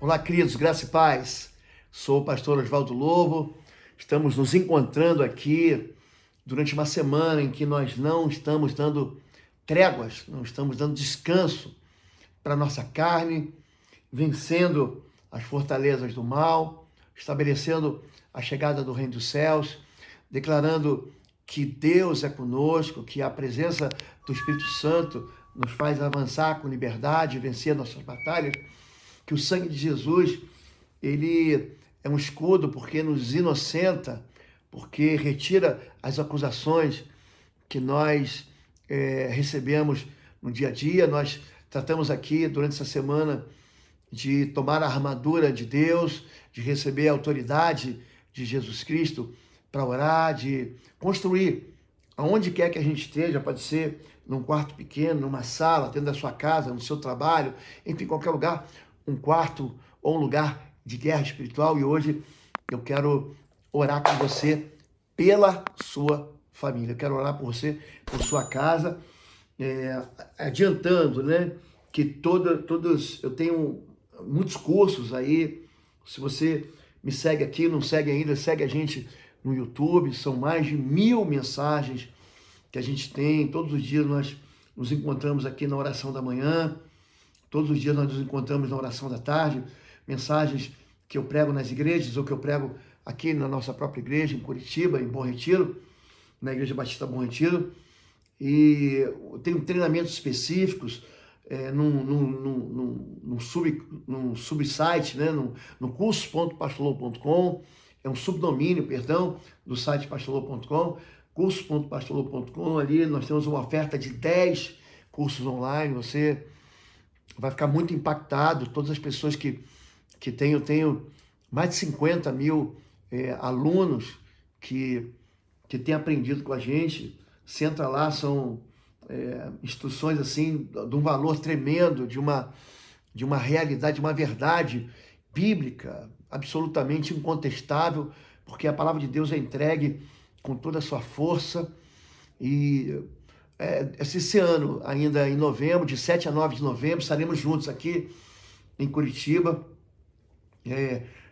Olá, queridos, graça e paz. Sou o pastor Oswaldo Lobo. Estamos nos encontrando aqui durante uma semana em que nós não estamos dando tréguas, não estamos dando descanso para a nossa carne, vencendo as fortalezas do mal, estabelecendo a chegada do Reino dos Céus, declarando que Deus é conosco, que a presença do Espírito Santo nos faz avançar com liberdade, vencer nossas batalhas, que o sangue de Jesus, ele é um escudo porque nos inocenta, porque retira as acusações que nós recebemos no dia a dia. Nós tratamos aqui durante essa semana de tomar a armadura de Deus, de receber a autoridade de Jesus Cristo para orar, de construir aonde quer que a gente esteja, pode ser num quarto pequeno, numa sala, dentro da sua casa, no seu trabalho, enfim, qualquer lugar, um quarto ou um lugar de guerra espiritual. E hoje eu quero orar com você pela sua família. Eu quero orar por você, por sua casa, adiantando, né, que todos, eu tenho muitos cursos aí. Se você me segue aqui, não segue ainda, segue a gente no YouTube. São mais de 1000 mensagens que a gente tem. Todos os dias nós nos encontramos aqui na oração da manhã. Todos os dias nós nos encontramos na oração da tarde. Mensagens que eu prego nas igrejas ou que eu prego aqui na nossa própria igreja, em Curitiba, em Bom Retiro, na Igreja Batista Bom Retiro. E eu tenho treinamentos específicos num subsite, né? no cursos.pastorlobo.com. É um subdomínio, perdão, do site pastorlobo.com, cursos.pastorlobo.com. Ali nós temos uma oferta de 10 cursos online. Você vai ficar muito impactado. Todas as pessoas que eu tenho mais de 50 mil alunos que têm aprendido com a gente. Você entra lá, são instruções assim, de um valor tremendo, de uma realidade, de uma verdade bíblica, absolutamente incontestável, porque a palavra de Deus é entregue com toda a sua força. E esse ano, ainda em novembro, de 7 a 9 de novembro, estaremos juntos aqui em Curitiba,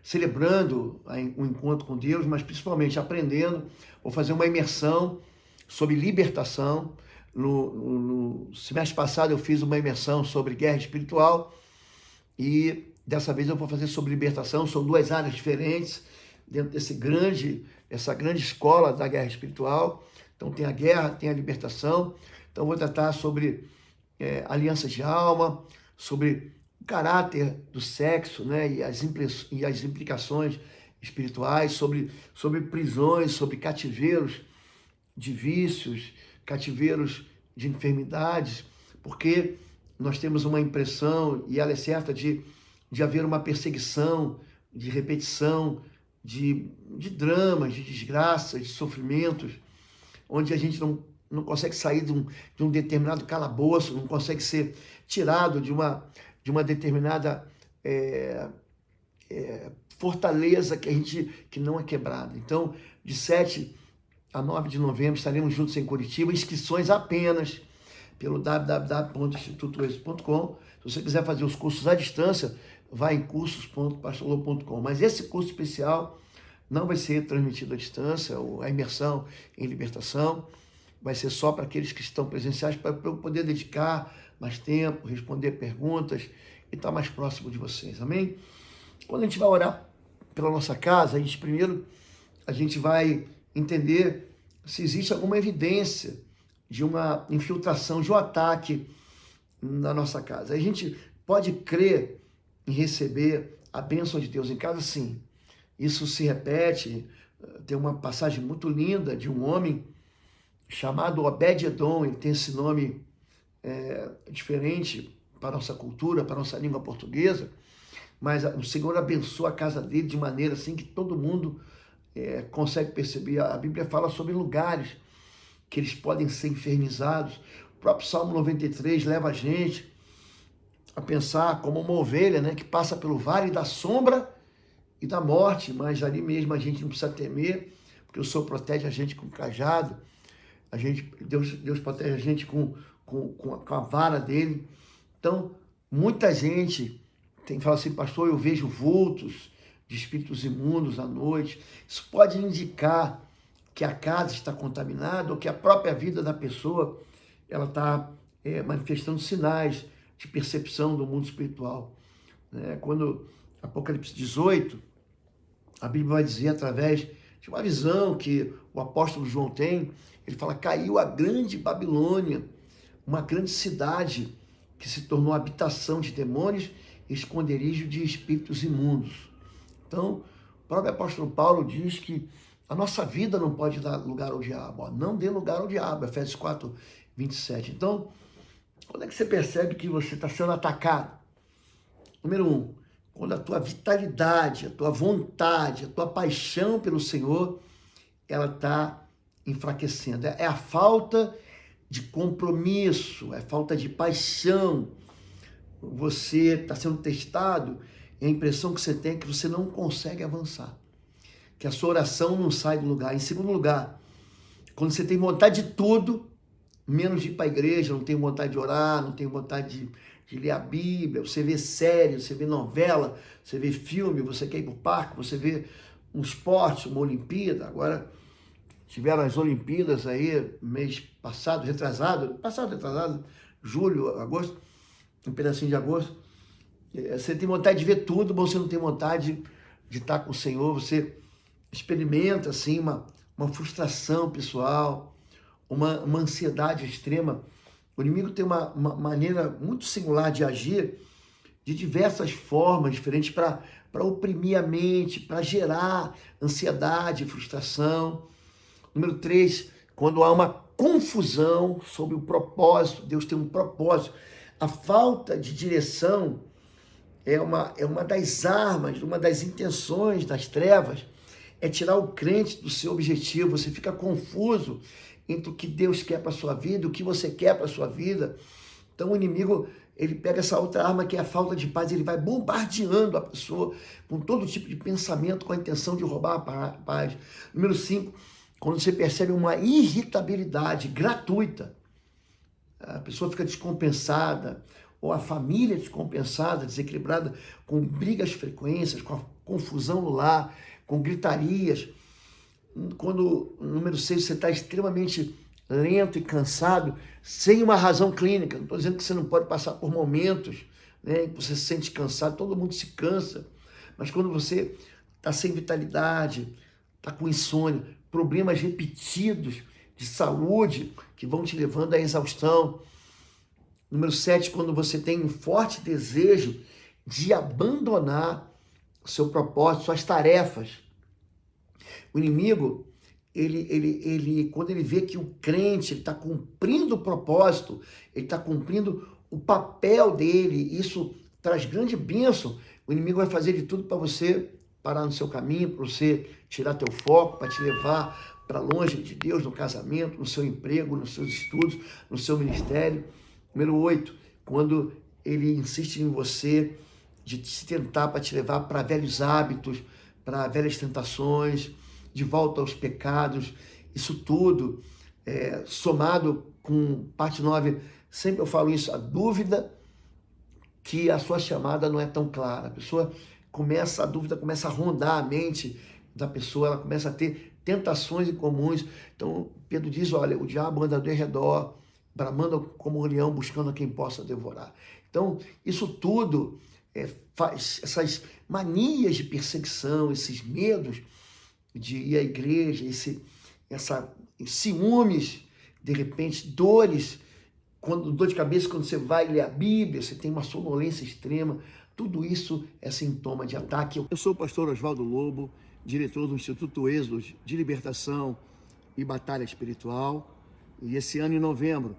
celebrando o encontro com Deus, mas principalmente aprendendo. Vou fazer uma imersão sobre libertação. No semestre passado eu fiz uma imersão sobre guerra espiritual e dessa vez eu vou fazer sobre libertação. São duas áreas diferentes dentro dessa grande escola da guerra espiritual. Então tem a guerra, tem a libertação. Então vou tratar sobre alianças de alma, sobre o caráter do sexo, né, e as implicações espirituais, sobre prisões, sobre cativeiros de vícios, cativeiros de enfermidades, porque nós temos uma impressão, e ela é certa, de haver uma perseguição, de repetição, de dramas, de desgraças, de sofrimentos, onde a gente não consegue sair de um determinado calabouço, não consegue ser tirado de uma determinada fortaleza que não é quebrada. Então, de 7 a 9 de novembro estaremos juntos em Curitiba. Inscrições apenas pelo www.institutoexo.com. Se você quiser fazer os cursos à distância, vai em cursos.pastorlobo.com. Mas esse curso especial não vai ser transmitido à distância, a imersão em libertação. Vai ser só para aqueles que estão presenciais, para eu poder dedicar mais tempo, responder perguntas e estar mais próximo de vocês. Amém? Quando a gente vai orar pela nossa casa, a gente vai entender se existe alguma evidência de uma infiltração, de um ataque na nossa casa. A gente pode crer em receber a bênção de Deus em casa, sim. Isso se repete. Tem uma passagem muito linda de um homem chamado Obed-Edom. Ele tem esse nome diferente para a nossa cultura, para a nossa língua portuguesa, mas o Senhor abençoa a casa dele de maneira assim que todo mundo consegue perceber. A Bíblia fala sobre lugares que eles podem ser enfermizados. O próprio Salmo 93 leva a gente a pensar como uma ovelha, né, que passa pelo vale da sombra e da morte, mas ali mesmo a gente não precisa temer, porque o Senhor protege a gente com o cajado. Deus protege a gente com a vara dele. Então, muita gente fala assim, pastor, eu vejo vultos de espíritos imundos à noite. Isso pode indicar que a casa está contaminada ou que a própria vida da pessoa ela está manifestando sinais de percepção do mundo espiritual. Quando Apocalipse 18, a Bíblia vai dizer através de uma visão que o apóstolo João tem, ele fala, caiu a grande Babilônia, uma grande cidade que se tornou habitação de demônios e esconderijo de espíritos imundos. Então, o próprio apóstolo Paulo diz que a nossa vida não pode dar lugar ao diabo. Não dê lugar ao diabo, Efésios 4, 27. Então, quando é que você percebe que você está sendo atacado? Número 1, quando a tua vitalidade, a tua vontade, a tua paixão pelo Senhor, ela está enfraquecendo. É a falta de compromisso, é a falta de paixão. Você está sendo testado e a impressão que você tem é que você não consegue avançar, que a sua oração não sai do lugar. Em segundo lugar, quando você tem vontade de tudo, menos de ir para a igreja, não tem vontade de orar, não tem vontade de ler a Bíblia, você vê série, você vê novela, você vê filme, você quer ir para o parque, você vê um esporte, uma Olimpíada. Agora, tiveram as Olimpíadas aí, mês passado, retrasado, julho, agosto, um pedacinho de agosto. Você tem vontade de ver tudo, mas você não tem vontade de estar com o Senhor. Você experimenta, assim, uma frustração pessoal, uma ansiedade extrema. O inimigo tem uma maneira muito singular de agir, de diversas formas diferentes, para oprimir a mente, para gerar ansiedade, frustração. Número 3, quando há uma confusão sobre o propósito, Deus tem um propósito. A falta de direção é uma das armas, uma das intenções das trevas, é tirar o crente do seu objetivo. Você fica confuso entre o que Deus quer para a sua vida, o que você quer para a sua vida. Então o inimigo, ele pega essa outra arma que é a falta de paz, ele vai bombardeando a pessoa com todo tipo de pensamento, com a intenção de roubar a paz. Número 5, quando você percebe uma irritabilidade gratuita, a pessoa fica descompensada, ou a família descompensada, desequilibrada, com brigas frequentes, com a confusão no lar, com gritarias. Quando, número 6, você está extremamente lento e cansado, sem uma razão clínica. Não estou dizendo que você não pode passar por momentos, né, em que você se sente cansado, todo mundo se cansa, mas quando você está sem vitalidade, está com insônia, problemas repetidos de saúde que vão te levando à exaustão. Número 7, quando você tem um forte desejo de abandonar o seu propósito, suas tarefas. O inimigo, quando ele vê que o crente está cumprindo o propósito, ele está cumprindo o papel dele, isso traz grande bênção. O inimigo vai fazer de tudo para você parar no seu caminho, para você tirar teu foco, para te levar para longe de Deus, no casamento, no seu emprego, nos seus estudos, no seu ministério. Número 8, quando ele insiste em você, de te tentar para te levar para velhos hábitos, para velhas tentações, de volta aos pecados. Isso tudo, somado com parte 9, sempre eu falo isso, a dúvida que a sua chamada não é tão clara. A dúvida começa a rondar a mente da pessoa, ela começa a ter tentações incomuns. Então, Pedro diz, olha, o diabo anda ao redor, bramando como um leão, buscando a quem possa devorar. Então, isso tudo faz essas manias de perseguição, esses medos de ir à igreja, ciúmes, de repente, dores, dor de cabeça quando você vai ler a Bíblia, você tem uma sonolência extrema. Tudo isso é sintoma de ataque. Eu sou o pastor Oswaldo Lobo, diretor do Instituto Êxodos de Libertação e Batalha Espiritual. E esse ano, em novembro,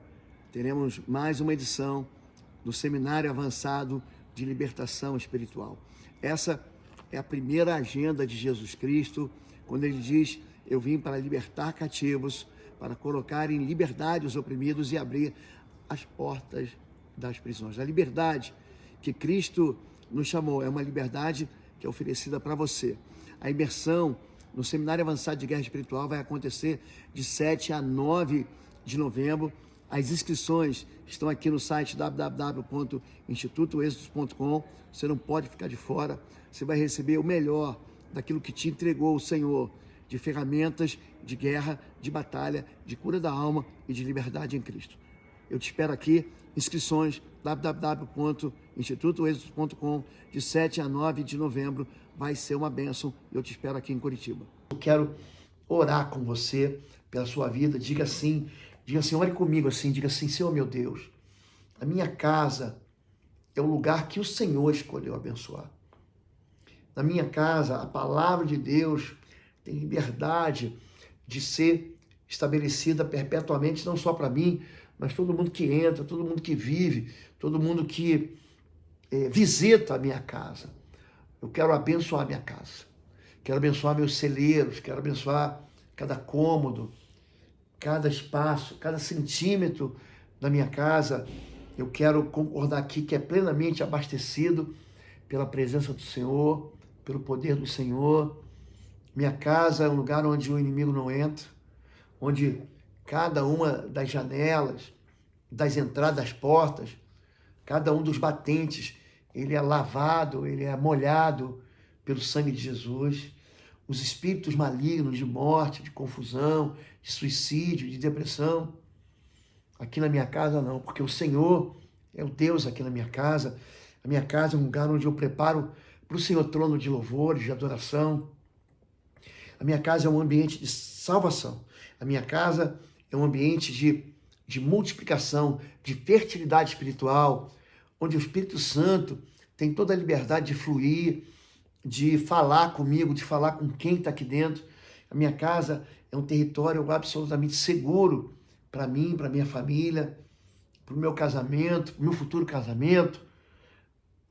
teremos mais uma edição do Seminário Avançado de Libertação Espiritual. Essa é a primeira agenda de Jesus Cristo, quando ele diz, eu vim para libertar cativos, para colocar em liberdade os oprimidos e abrir as portas das prisões. A liberdade que Cristo nos chamou é uma liberdade que é oferecida para você. A imersão no Seminário Avançado de Guerra Espiritual vai acontecer de 7 a 9 de novembro, As inscrições estão aqui no site www.institutoexodus.com. Você não pode ficar de fora. Você vai receber o melhor daquilo que te entregou o Senhor, de ferramentas de guerra, de batalha, de cura da alma e de liberdade em Cristo. Eu te espero aqui. Inscrições www.institutoexodus.com, de 7 a 9 de novembro. Vai ser uma bênção e eu te espero aqui em Curitiba. Eu quero orar com você pela sua vida. Diga assim, ore comigo assim, diga assim: Senhor meu Deus, a minha casa é o lugar que o Senhor escolheu abençoar. Na minha casa, a palavra de Deus tem liberdade de ser estabelecida perpetuamente, não só para mim, mas todo mundo que entra, todo mundo que vive, todo mundo que visita a minha casa. Eu quero abençoar a minha casa. Quero abençoar meus celeiros, quero abençoar cada cômodo, cada espaço, cada centímetro da minha casa. Eu quero concordar aqui que é plenamente abastecido pela presença do Senhor, pelo poder do Senhor. Minha casa é um lugar onde o inimigo não entra, onde cada uma das janelas, das entradas, das portas, cada um dos batentes, ele é lavado, ele é molhado pelo sangue de Jesus. Os espíritos malignos de morte, de confusão, de suicídio, de depressão, aqui na minha casa não, porque o Senhor é o Deus aqui na minha casa. A minha casa é um lugar onde eu preparo para o Senhor trono de louvores, de adoração. A minha casa é um ambiente de salvação. A minha casa é um ambiente de multiplicação, de fertilidade espiritual, onde o Espírito Santo tem toda a liberdade de fluir, de falar comigo, de falar com quem está aqui dentro. A minha casa é um território absolutamente seguro para mim, para minha família, para o meu casamento, para o meu futuro casamento.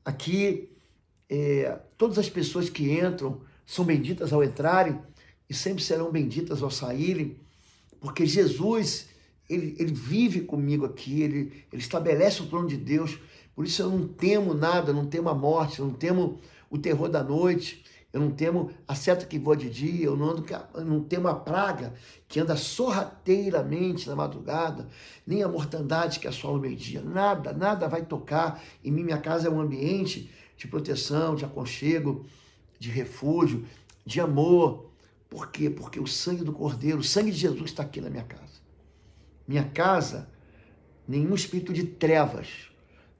Aqui, todas as pessoas que entram são benditas ao entrarem e sempre serão benditas ao saírem, porque Jesus, ele vive comigo aqui, ele estabelece o trono de Deus. Por isso eu não temo nada, não temo a morte, eu não temo o terror da noite, eu não temo a seta que voa de dia, eu não temo a praga que anda sorrateiramente na madrugada, nem a mortandade que assola o meio-dia. Nada vai tocar em mim. Minha casa é um ambiente de proteção, de aconchego, de refúgio, de amor. Por quê? Porque o sangue do Cordeiro, o sangue de Jesus está aqui na minha casa. Minha casa, nenhum espírito de trevas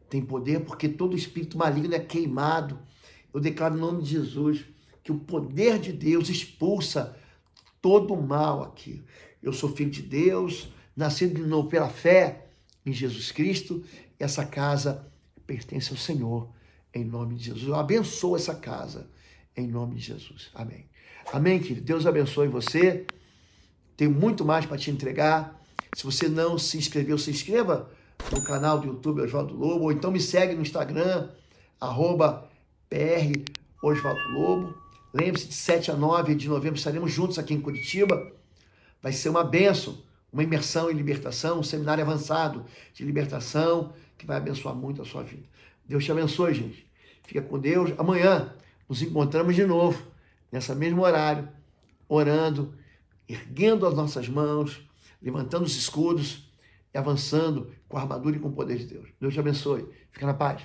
tem poder, porque todo espírito maligno é queimado. Eu declaro em nome de Jesus que o poder de Deus expulsa todo o mal aqui. Eu sou filho de Deus, nascido de novo pela fé em Jesus Cristo. E essa casa pertence ao Senhor, em nome de Jesus. Eu abençoo essa casa, em nome de Jesus. Amém. Amém, querido. Deus abençoe você. Tenho muito mais para te entregar. Se você não se inscreveu, se inscreva no canal do YouTube Oswaldo Lobo, ou então me segue no Instagram, @PR Oswaldo Lobo. Lembre-se, de 7 a 9 de novembro estaremos juntos aqui em Curitiba. Vai ser uma bênção, uma imersão em libertação, um seminário avançado de libertação que vai abençoar muito a sua vida. Deus te abençoe, gente. Fica com Deus. Amanhã nos encontramos de novo, nesse mesmo horário, orando, erguendo as nossas mãos, levantando os escudos e avançando com a armadura e com o poder de Deus. Deus te abençoe. Fica na paz.